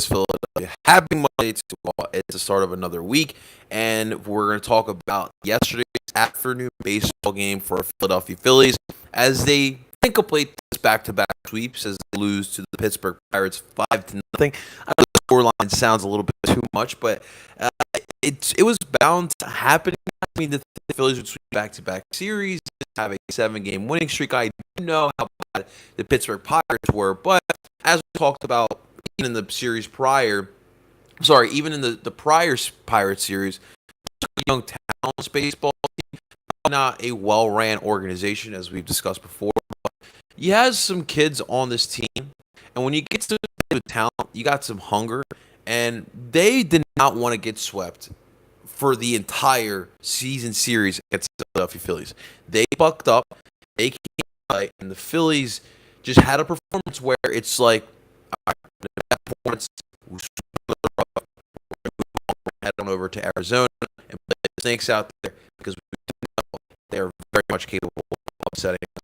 Philadelphia. Happy Monday to all. It's the start of another week, and we're going to talk about yesterday's afternoon baseball game for Philadelphia Phillies as they complete this back-to-back sweeps as they lose to the Pittsburgh Pirates 5-0. I know the scoreline sounds a little bit too much, but it was bound to happen. I mean, the Phillies would sweep back-to-back series, have a 7-game winning streak. I do know how bad the Pittsburgh Pirates were, but as we talked about even in the series prior, even in the prior Pirates series, young talents baseball team, not a well-ran organization as we've discussed before. But he has some kids on this team, and when you get to the talent, you got some hunger, and they did not want to get swept for the entire season series against the Philadelphia Phillies. They bucked up, they came out, and the Phillies just had a performance where it's like, that performance, head on over to Arizona and play the Snakes out there because we know they're very much capable of upsetting us.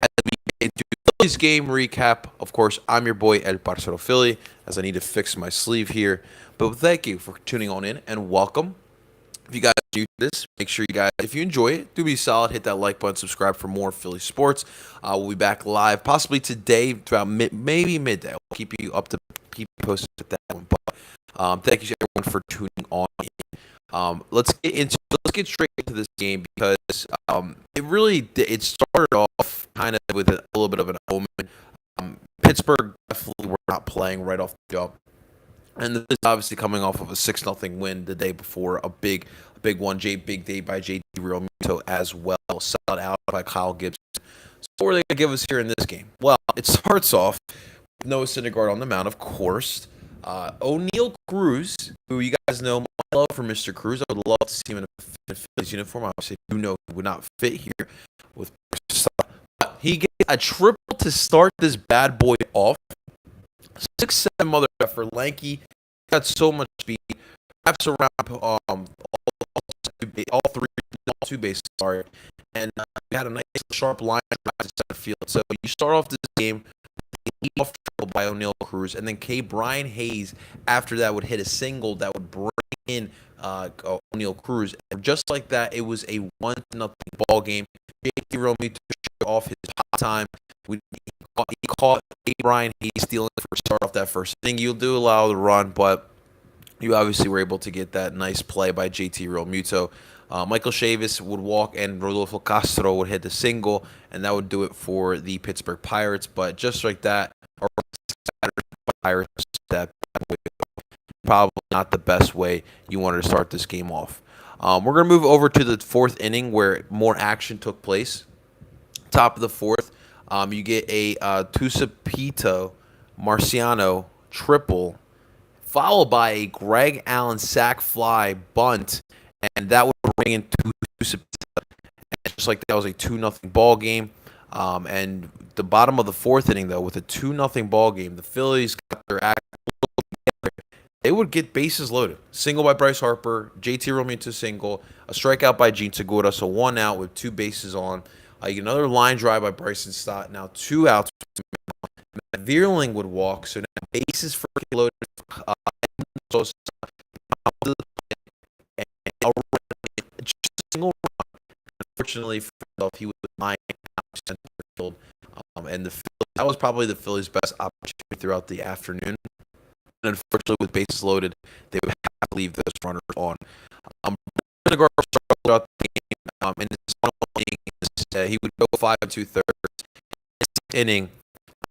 As we get into Phillies game recap, of course, I'm your boy El Parcero Philly, as I need to fix my sleeve here. But thank you for tuning on in and welcome. If you guys are new to this, make sure you guys, if you enjoy it, do be solid. Hit that like button, subscribe for more Philly sports. We'll be back live, possibly today, throughout maybe midday. I'll keep you posted with that one. But thank you to everyone for tuning on in. Let's get straight into this game because it started off kind of with a little bit of an omen. Pittsburgh definitely were not playing right off the jump. And this is obviously coming off of a 6-0 win the day before, a big one, big day by JT Realmuto as well, solid out by Kyle Gibson. So what are they going to give us here in this game? Well, it starts off with Noah Syndergaard on the mound, of course. O'Neal Cruz, who you guys know my love for Mr. Cruz. I would love to see him in a Phillies uniform. Obviously, you know he would not fit here with stuff. But he gets a triple to start this bad boy off. 6'7" motherfucker, lanky, got so much speed, wraps around all two bases, and you had a nice sharp line drive to center field. So you start off this game with an off triple by O'Neal Cruz, and then Brian Hayes after that would hit a single that would bring in O'Neal Cruz, and just like that, it was a 1-0 ball game. JT Realmuto showed off his hot time. He caught Brian Hayes stealing for start off that first inning. You do allow the run, but you obviously were able to get that nice play by JT Realmuto. Michael Chavis would walk, and Rodolfo Castro would hit the single, and that would do it for the Pittsburgh Pirates. But just like that, or Pirates, that probably not the best way you wanted to start this game off. We're going to move over to the fourth inning where more action took place. Top of the fourth. You get a Tucupita Marciano triple, followed by a Greg Allen sac fly bunt, and that would bring in Tucupita. And just like that was a 2-0 ball game. And the bottom of the fourth inning, though, with a 2-0 ball game, the Phillies got their act together. They would get bases loaded. Single by Bryce Harper, JT Realmuto single, a strikeout by Gene Segura, so 1 out with 2 bases on. You get another line drive by Bryson Stott. Now 2 outs. Matt Vierling would walk. So now bases for loaded. Just a single run. Unfortunately, for himself, he was 9 center field. And that was probably the Phillies' best opportunity throughout the afternoon. And unfortunately, with bases loaded, they would have to leave those runners on. Syndergaard started throughout the game. In his final inning, he would go 5 2/3. This inning,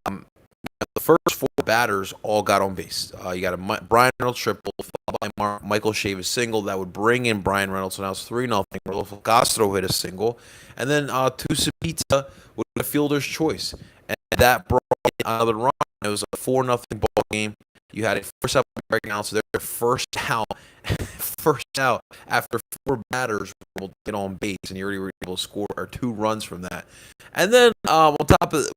the first 4 batters all got on base. You got a Brian Reynolds triple, followed by Michael Chavis single that would bring in Brian Reynolds. So now it's 3-0. Rodolfo Castro hit a single, and then Tucupita would get a fielder's choice, and that brought in another run. It was a 4-0 ball game. You had a first out by Greg Allen, so they're first out after 4 batters were able to get on base, and you already were able to score 2 runs from that. And then on top of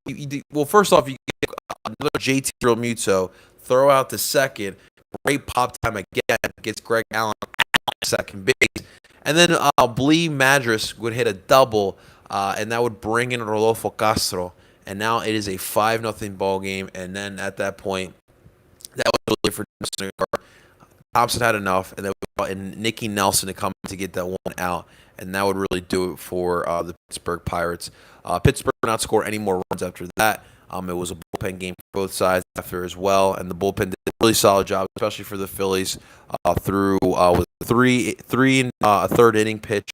first off, you get another JT Realmuto throw out to second, great pop time again, gets Greg Allen second base, and then Blee Madras would hit a double, and that would bring in Rodolfo Castro. and now it is a 5-0 ball game. And then at that point, that was really for Syndergaard. Thompson had enough, and then we brought in Nicky Nelson to come to get that one out, and that would really do it for the Pittsburgh Pirates. Pittsburgh did not score any more runs after that. It was a bullpen game for both sides after as well, and the bullpen did a really solid job, especially for the Phillies, through with three and a third inning pitch.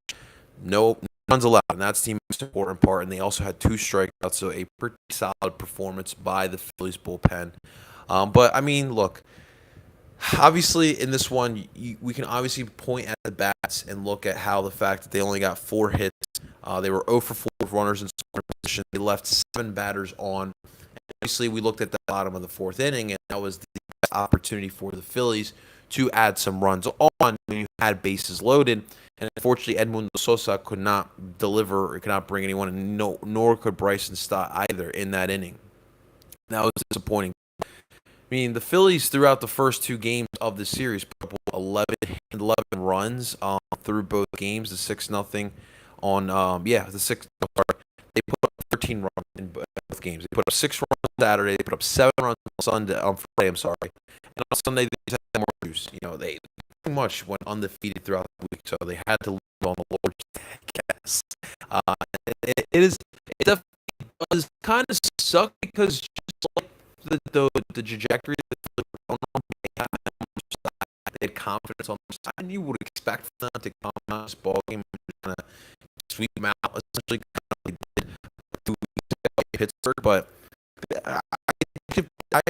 No runs allowed, and that's the most important part. And they also had 2 strikeouts, so a pretty solid performance by the Phillies bullpen. But I mean, look. Obviously, in this one, we can obviously point at the bats and look at how the fact that they only got 4 hits. They were 0 for 4 with runners in scoring position. They left 7 batters on. Obviously, we looked at the bottom of the 4th inning, and that was the best opportunity for the Phillies to add some runs on when you had bases loaded. And unfortunately, Edmundo Sosa could not deliver or could not bring anyone, and nor could Bryson Stott either in that inning. That was disappointing. I mean, the Phillies throughout the first 2 games of the series put up 11 runs through both games. The 6-0 on the 6. They put up 13 runs in both games. They put up 6 runs on Saturday. They put up 7 runs on Friday. I'm sorry, and on Sunday they just had more juice. They pretty much went undefeated throughout the week, so they had to leave on the Lord's day, I guess. It definitely does kind of suck because just like the trajectory that the Phillies were on, they had confidence on their side, and you would expect them to come out this ball game and kind of sweep them out, essentially kind of like they did 2 weeks ago in Pittsburgh. But I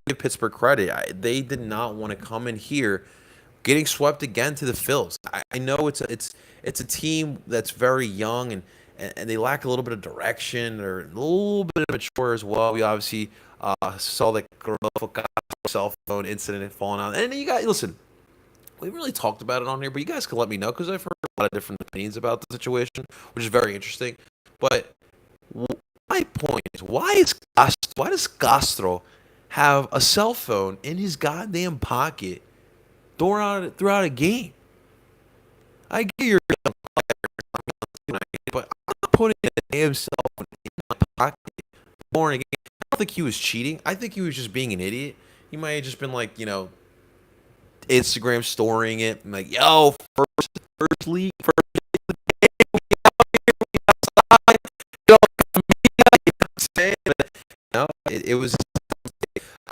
give Pittsburgh credit. They did not want to come in here getting swept again to the Phils. I know it's a team that's very young and they lack a little bit of direction. They're a little bit immature as well. We obviously saw the cell phone incident falling out. And you guys, listen, we really talked about it on here, but you guys can let me know because I've heard a lot of different opinions about the situation, which is very interesting. But my point is, why does Castro have a cell phone in his goddamn pocket throughout a game? I get you're a young player, but I'm not putting a damn cell phone in my pocket during a game. I don't think he was cheating. I think he was just being an idiot. He might have just been like, Instagram storing it. I'm like, yo, first league, first outside. Yo, it was.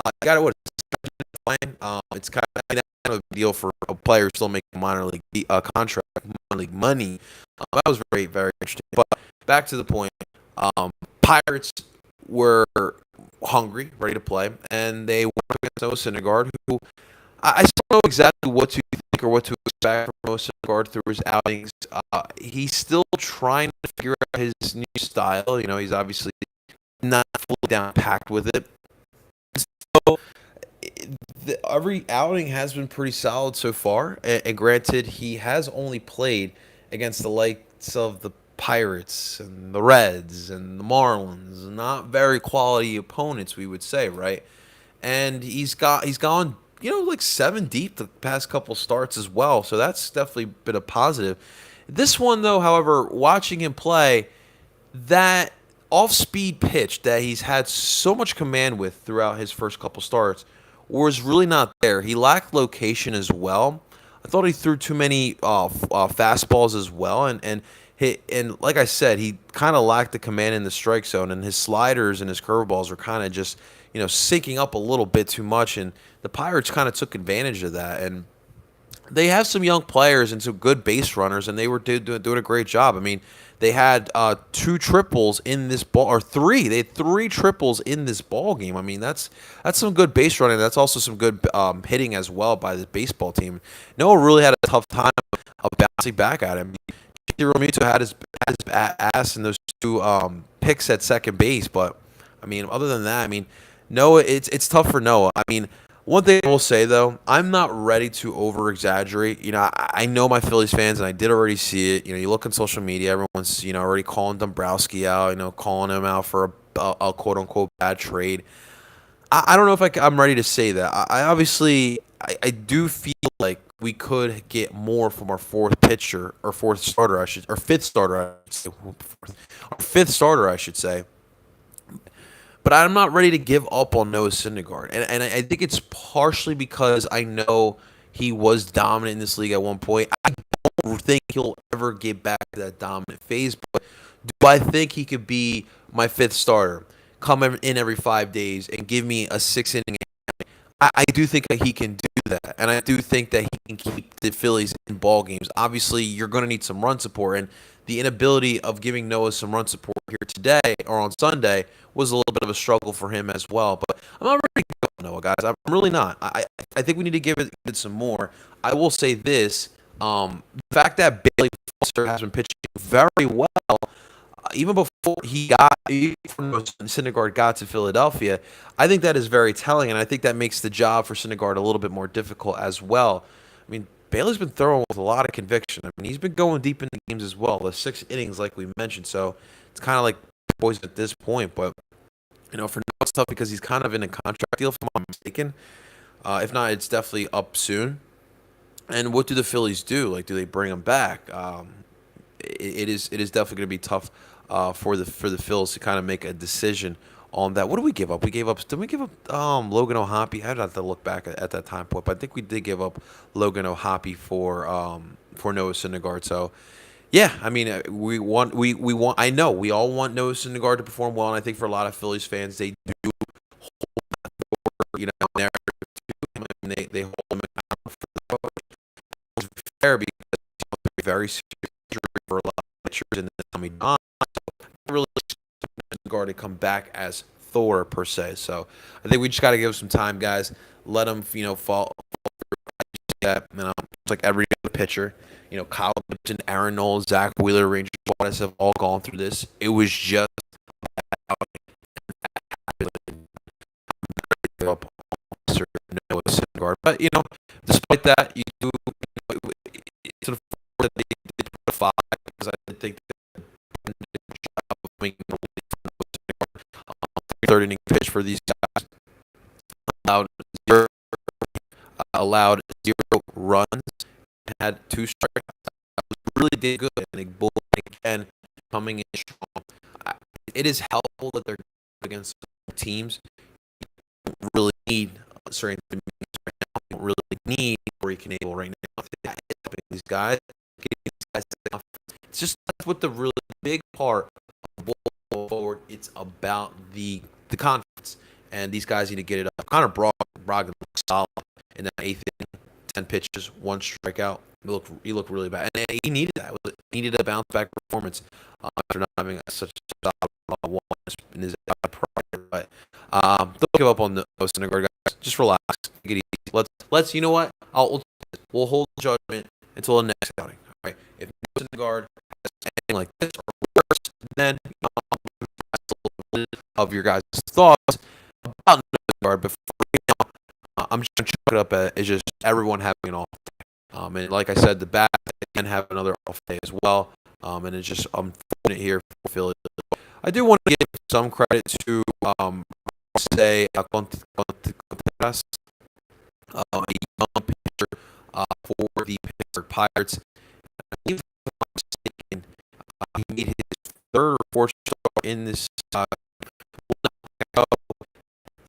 I got it. What? It's kind of a big deal for a player still making minor league contract, minor league money. That was very, very interesting. But back to the point. Pirates were hungry, ready to play, and they went against Noah Syndergaard, who I still don't know exactly what to think or what to expect from Noah Syndergaard through his outings. He's still trying to figure out his new style. He's obviously not fully down packed with it. So every outing has been pretty solid so far. And granted, he has only played against the likes of the Pirates and the Reds and the Marlins, not very quality opponents, we would say, right? And he's gone, like 7 deep the past couple starts as well. So that's definitely been a positive. This one, though, however, watching him play, that off-speed pitch that he's had so much command with throughout his first couple starts was really not there. He lacked location as well. I thought he threw too many fastballs as well, and like I said, he kind of lacked the command in the strike zone, and his sliders and his curveballs are kind of just sinking up a little bit too much, and the Pirates kind of took advantage of that. And they have some young players and some good base runners, and they were doing a great job. I mean, they had 2 triples in this ball, or 3. They had 3 triples in this ball game. I mean, that's some good base running. That's also some good hitting as well by the baseball team. Noah really had a tough time of bouncing back at him. Realmuto had his ass in those 2 picks at second base, but I mean, other than that, I mean, Noah, it's tough for Noah. I mean, one thing I will say, though, I'm not ready to over-exaggerate. I know my Phillies fans, and I did already see it. You look on social media, everyone's, already calling Dombrowski out, calling him out for a quote-unquote bad trade. I don't know if I'm ready to say that. I do feel like we could get more from our 4th pitcher, or 4th starter, or 5th starter, I should say. Our 5th starter, I should say. but I'm not ready to give up on Noah Syndergaard. And I think it's partially because I know he was dominant in this league at one point. I don't think he'll ever get back to that dominant phase, but do I think he could be my fifth starter, come in every 5 days and give me a 6 inning? I do think that he can do that, and I do think that he can keep the Phillies in ball games. Obviously, you're going to need some run support, and the inability of giving Noah some run support here today or on Sunday was a little bit of a struggle for him as well. But I'm not ready to give up Noah, guys. I'm really not. I think we need to give it some more. I will say this: the fact that Bailey Foster has been pitching very well even before Syndergaard got to Philadelphia, I think that is very telling, and I think that makes the job for Syndergaard a little bit more difficult as well. I mean, Bailey's been throwing with a lot of conviction. I mean, he's been going deep in the games as well, the 6 innings like we mentioned. So it's kind of like boys at this point. But for now it's tough because he's kind of in a contract deal, if I'm not mistaken. If not, it's definitely up soon. And what do the Phillies do? Like, do they bring him back? It is definitely going to be tough for the Phils to kind of make a decision on that. What did we give up? Did we give up Logan O'Hoppe? I'd have to look back at that time point, but I think we did give up Logan O'Hoppe for Noah Syndergaard. So yeah, I mean we want. I know we all want Noah Syndergaard to perform well, and I think for a lot of Phillies fans, they do narrative to him, and they hold him accountable for the it's fair because it's very serious injury for a lot of pitchers in the Tommy John. So I really expect Syndergaard to come back as Thor per se. So I think we just got to give him some time, guys. Let him fall that. It's like every other pitcher. Kyle Gibson, Aaron Nola, Zach Wheeler, Ranger Suarez have all gone through this. It was just Noah Syndergaard. But despite that, you do sort of that they did put a 5 because I didn't think they did a good job of making the third inning pitch for these guys. Allowed 0 runs, had 2 strikeouts. Really did good, and they bulled again, coming in strong. It is helpful that they're against teams. You don't really need certain things right now. You don't really need Corey Knebel right now. That is helping these guys. It's just that's what the really big part of ball forward. It's about the confidence, and these guys need to get it up. Connor Brogdon looks solid in that 8th inning, 10 pitches, 1 strikeout. He looked really bad, and he needed that. He needed a bounce back performance after not having such a solid one in his prior. But don't give up on the Syndergaard, guys. Just relax, get easy. Let's you know what? We'll hold judgment until the next outing. All right, if Syndergaard has anything like this or worse, then of your guys' thoughts about Syndergaard before. I'm just gonna chalk it up as just everyone having an off day. And like I said, the bat can have another off day as well. And it's just unfortunate here for Philly. I do want to give some credit to Contreras, a young pitcher for the Pittsburgh Pirates. I believe if I'm not mistaken, he made his 3rd or 4th start in this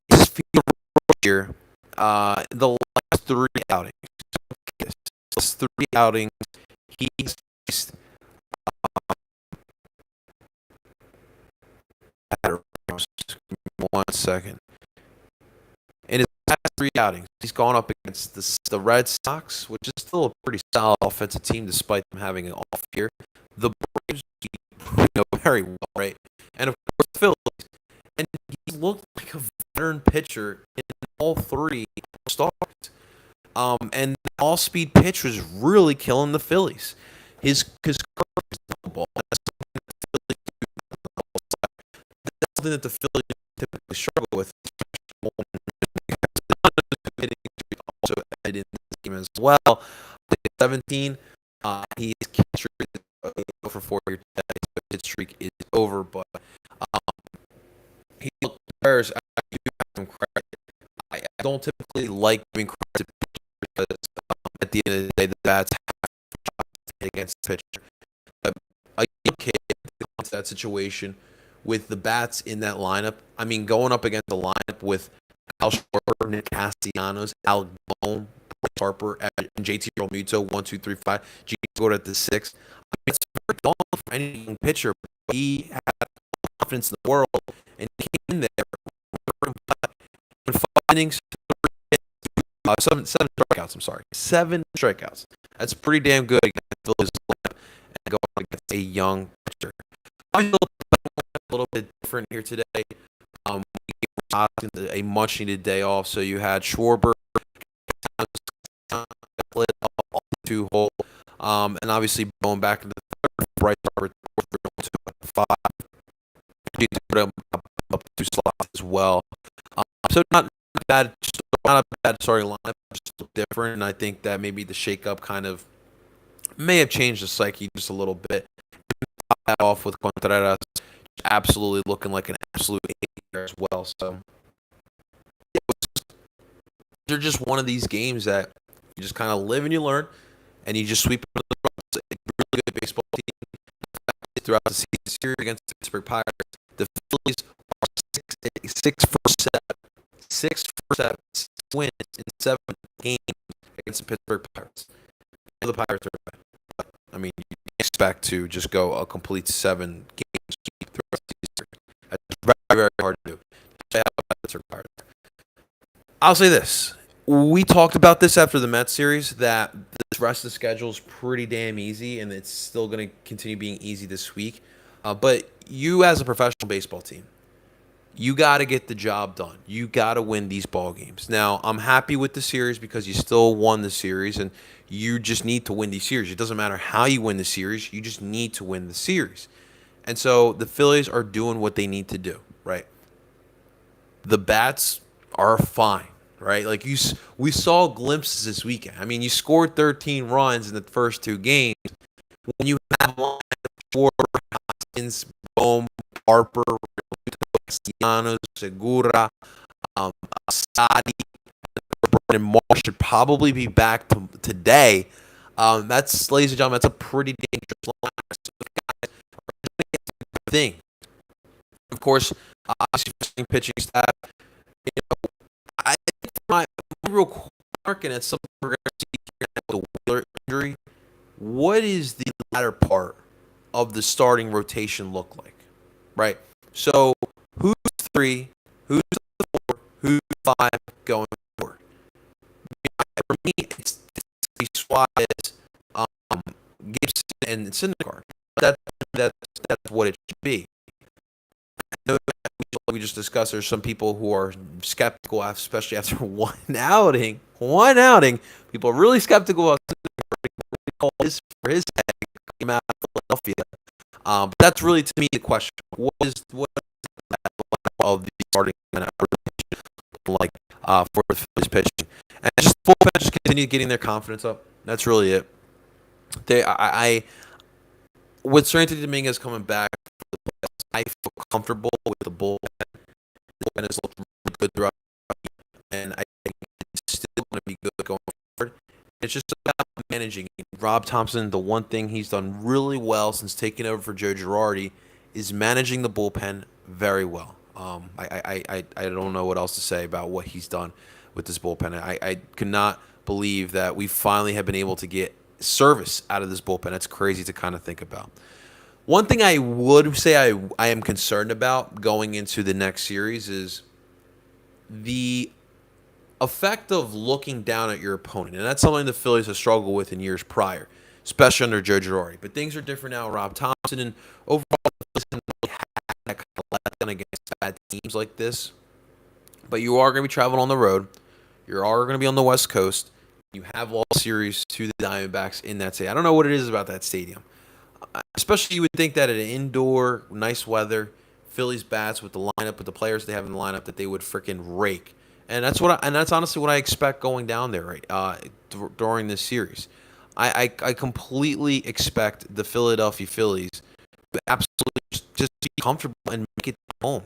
his field here. The last 3 outings. Last 3 outings, he's faced. One second. In his last 3 outings, he's gone up against the Red Sox, which is still a pretty solid offensive team despite them having an off year. The Braves, you know very well, right? And of course, the Phillies. And he looked like a veteran pitcher in all 3 starts. And the all-speed pitch was really killing the Phillies. His curve is knuckleball. That's something that the Phillies typically struggle with. Also added in this game as well. 17, he is catcher for 4 years. His streak is over, but he Contreras. I do have some credit. I don't typically like giving credit to pitchers because at the end of the day, the bats have to against the pitcher. A young kid into that situation with the bats in that lineup. I mean, going up against the lineup with Al Schwarber, Nick Castellanos, Al Bone, Bryce Harper, and JT Realmuto, 1, 2, 3, 5. G scored at the 6. I mean, it's very dull for any young pitcher. But he had confidence in the world, and he came in there in 5 innings, seven strikeouts. I'm sorry, 7 strikeouts. That's pretty damn good against the Phillies and going against a young pitcher. I'm a little bit different here today. A much needed day off, so you had Schwarber, 2 hole, and obviously going back to the third, Bryce Harper, 5, up 2 slots as well. So not bad, not a bad starting lineup, just different, and I think that maybe the shakeup kind of may have changed the psyche just a little bit. Top that off with Contreras, absolutely looking like an absolute here as well. So they're just one of these games that you just kind of live and you learn, and you just sweep under the rugs. A really good baseball team throughout the series against the Pittsburgh Pirates. The Phillies are 6 for 7, 6 for 7 wins in 7 games against the Pittsburgh Pirates. The Pirates are bad. I mean, you expect to just go a complete 7 games throughout the series. That's very, very hard to do. I'll say this. We talked about this after the Mets series, that the rest of the schedule is pretty damn easy, and it's still going to continue being easy this week. But you, as a professional baseball team, you got to get the job done. You got to win these ball games. Now, I'm happy with the series because you still won the series, and you just need to win these series. It doesn't matter how you win the series. You just need to win the series. And so the Phillies are doing what they need to do, right? The bats are fine, right? Like we saw glimpses this weekend. I mean, you scored 13 runs in the first 2 games. When you have Schwarber, Hoskins, Bohm, Harper, Castellanos, Segura, Asadi, and Marsh should probably be back today. That's, ladies and gentlemen, that's a pretty dangerous line. So guys are thing. Of course, obviously pitching staff. You know, I think my real question at something we're going to see here with the Wheeler injury. What is the latter part of the starting rotation look like, right? So who's 3, who's 4, who's 5 going forward? For me, it's Suarez, Gibson, and Syndergaard. That's what it should be. I know we just discussed there's some people who are skeptical, especially after one outing. People are really skeptical about Syndergaard for his head came out of Philadelphia. But that's really, to me, the question. What is of the starting like for the Phillies pitching? And just the bullpen just continue getting their confidence up. That's really it. With Seranthony Dominguez coming back, I feel comfortable with the bullpen. The bullpen has looked really good throughout, and I think it's still going to be good going forward. It's just about managing. Rob Thompson, the one thing he's done really well since taking over for Joe Girardi is managing the bullpen very well. I don't know what else to say about what he's done with this bullpen. I could not believe that we finally have been able to get service out of this bullpen. That's crazy to kind of think about. One thing I would say I am concerned about going into the next series is the effect of looking down at your opponent. And that's something the Phillies have struggled with in years prior, especially under Joe Girardi. But things are different now. Rob Thompson, and overall, the Phillies haven't had that kind of letdown against bad teams like this. But you are going to be traveling on the road. You are going to be on the West Coast. You have lost series to the Diamondbacks in that stadium. I don't know what it is about that stadium. Especially you would think that at an indoor, nice weather, Phillies bats with the lineup, with the players they have in the lineup, that they would freaking rake. And that's that's honestly what I expect going down there during this series. I completely expect the Philadelphia Phillies to absolutely just be comfortable and make it home.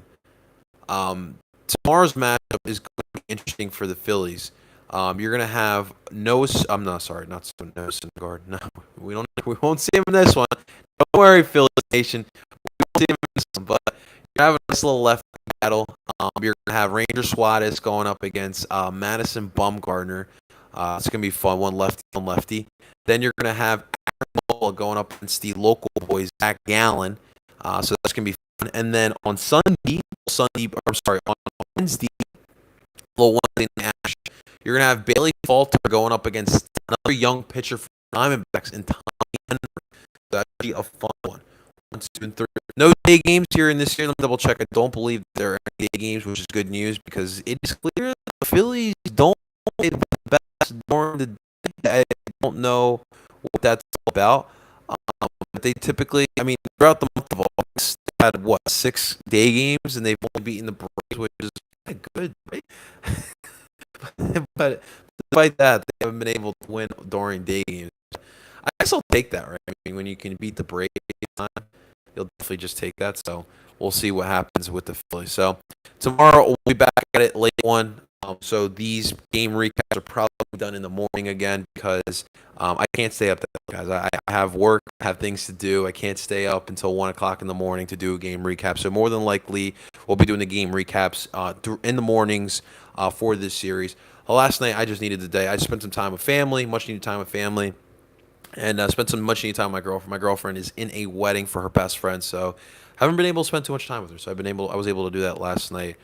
Tomorrow's matchup is going to be interesting for the Phillies. You're going to have Noah Syndergaard. No, we won't see him in this one. Don't worry, Phillies Nation. We won't see him in this one, but You're having a nice little left battle. You're gonna have Ranger Suarez going up against Madison Bumgarner. It's gonna be fun. One lefty, one lefty. Then you're gonna have Aaron Nola going up against the local boys, Zach Gallen. So that's gonna be fun. And then on on Wednesday, little Wednesday Nash, you're gonna have Bailey Falter going up against another young pitcher from Diamondbacks and Tommy Henry. That's actually a fun one. 1, 2, and 3. No day games here in this year. Let me double check. I don't believe there are any day games, which is good news because it is clear that the Phillies don't play the best during the day. I don't know what that's all about. But they typically, I mean, throughout the month of August, they had, 6 day games, and they've only beaten the Braves, which is kind of good, right? But despite that, they haven't been able to win during day games. I guess I'll take that, right? I mean, when you can beat the Braves, you'll definitely just take that. So we'll see what happens with the Phillies. So tomorrow we'll be back at it late one. So these game recaps are probably done in the morning again because I can't stay up that late, guys. I have work, I have things to do. I can't stay up until 1 o'clock in the morning to do a game recap. So more than likely, we'll be doing the game recaps in the mornings for this series. Last night, I just needed the day. I spent some time with family, much needed time with family. And spent some much needed time with my girlfriend. My girlfriend is in a wedding for her best friend, so haven't been able to spend too much time with her. So I was able to do that last night.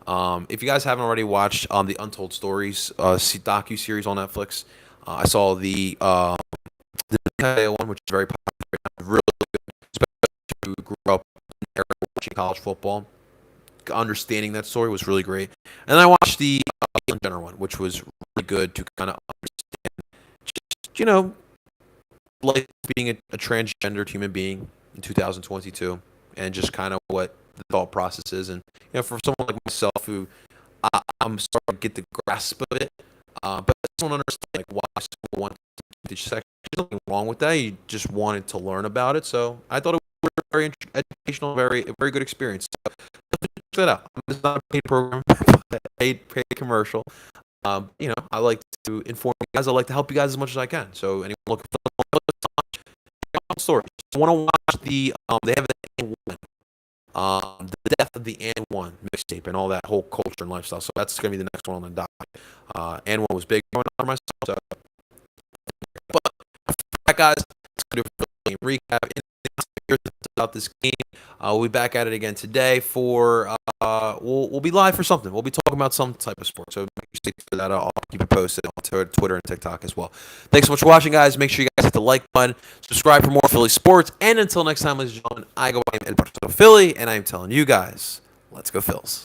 If you guys haven't already watched the Untold Stories docu series on Netflix, I saw the one, which is very popular, really good, especially if you grew up in the era watching college football. Understanding that story was really great, and I watched the General one, which was really good to kind of understand, just, like being a transgendered human being in 2022 and just kind of what the thought process is. And, for someone like myself who I'm starting to get the grasp of it, but I just don't understand like why someone wants to teach sex. There's nothing wrong with that. You just wanted to learn about it. So I thought it was a very educational, a very good experience. So definitely check that out. It's not a paid program, paid commercial. I like to inform you guys. I like to help you guys as much as I can. So anyone looking for story, want to watch they have the the death of the And One mixtape and all that whole culture and lifestyle. So that's gonna be the next one on the docket. And One was big for myself. So, but that guys, let's do a recap about this game. We'll be back at it again today for we'll be live for something. We'll be talking about some type of sport. So make sure to for that. I'll keep it posted on Twitter and TikTok as well. Thanks so much for watching, guys. Make sure you guys hit the like button, subscribe for more Philly sports, and until next time, ladies and gentlemen, I go by El Parcero Philly, and I'm telling you guys, let's go Phils.